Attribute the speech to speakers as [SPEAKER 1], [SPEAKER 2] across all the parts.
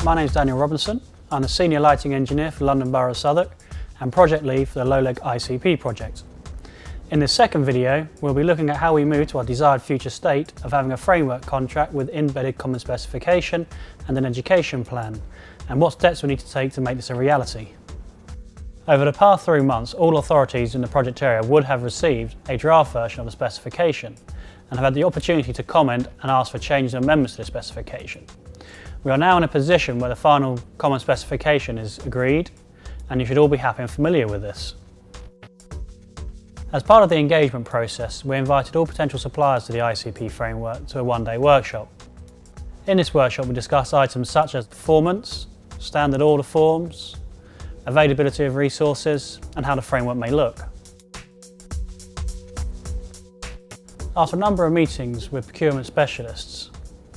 [SPEAKER 1] My name is Daniel Robinson. I'm the Senior Lighting Engineer for London Borough of Southwark and Project Lead for the LoLEG ICP project. In this second video, we'll be looking at how we move to our desired future state of having a framework contract with embedded common specification and an education plan, and what steps we need to take to make this a reality. Over the past 3 months, all authorities in the project area would have received a draft version of the specification and have had the opportunity to comment and ask for changes and amendments to the specification. We are now in a position where the final common specification is agreed, and you should all be happy and familiar with this. As part of the engagement process, we invited all potential suppliers to the ICP framework to a one-day workshop. In this workshop, we discussed items such as performance, standard order forms, availability of resources, and how the framework may look. After a number of meetings with procurement specialists,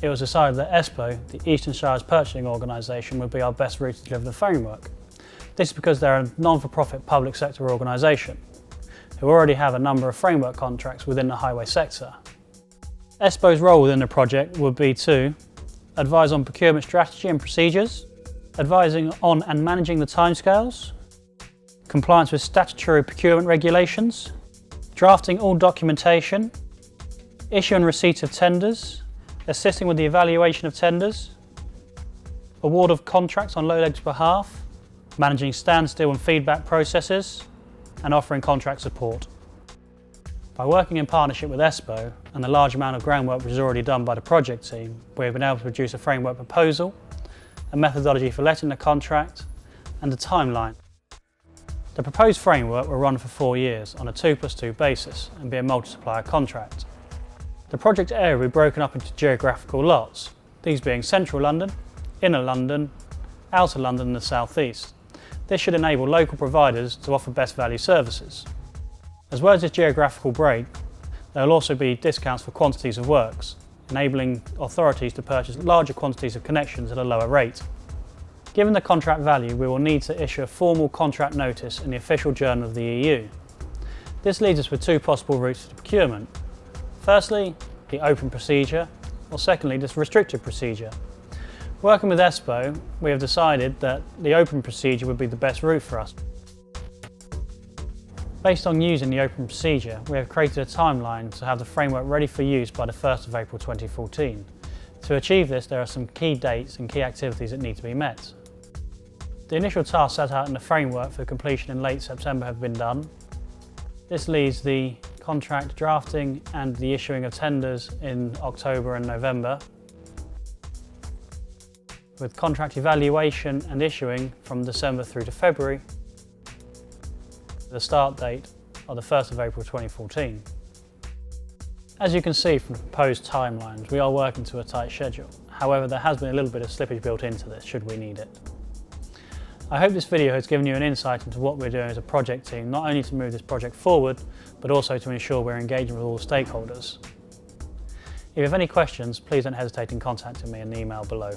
[SPEAKER 1] it was decided that ESPO, the Eastern Shires Purchasing Organisation, would be our best route to deliver the framework. This is because they're a non-for-profit public sector organisation who already have a number of framework contracts within the highway sector. ESPO's role within the project would be to advise on procurement strategy and procedures, advising on and managing the timescales, compliance with statutory procurement regulations, drafting all documentation, issue and receipt of tenders, assisting with the evaluation of tenders, award of contracts on LoLEG's behalf, managing standstill and feedback processes, and offering contract support. By working in partnership with ESPO and the large amount of groundwork which is already done by the project team, we have been able to produce a framework proposal, a methodology for letting the contract, and a timeline. The proposed framework will run for 4 years on a 2+2 basis and be a multi-supplier contract. The project area will be broken up into geographical lots, these being Central London, Inner London, Outer London and the South East. This should enable local providers to offer best value services. As well as this geographical break, there will also be discounts for quantities of works, enabling authorities to purchase larger quantities of connections at a lower rate. Given the contract value, we will need to issue a formal contract notice in the official journal of the EU. This leaves us with 2 possible routes to procurement. Firstly, the open procedure, or secondly, this restricted procedure. Working with ESPO, we have decided that the open procedure would be the best route for us. Based on using the open procedure, we have created a timeline to have the framework ready for use by the 1st of April 2014. To achieve this, there are some key dates and key activities that need to be met. The initial tasks set out in the framework for completion in late September have been done. This leaves the contract drafting and the issuing of tenders in October and November, with contract evaluation and issuing from December through to February, the start date of the 1st of April 2014. As you can see from the proposed timelines, we are working to a tight schedule. However, there has been a little bit of slippage built into this, should we need it. I hope this video has given you an insight into what we're doing as a project team, not only to move this project forward, but also to ensure we're engaging with all stakeholders. If you have any questions, please don't hesitate in contacting me in the email below.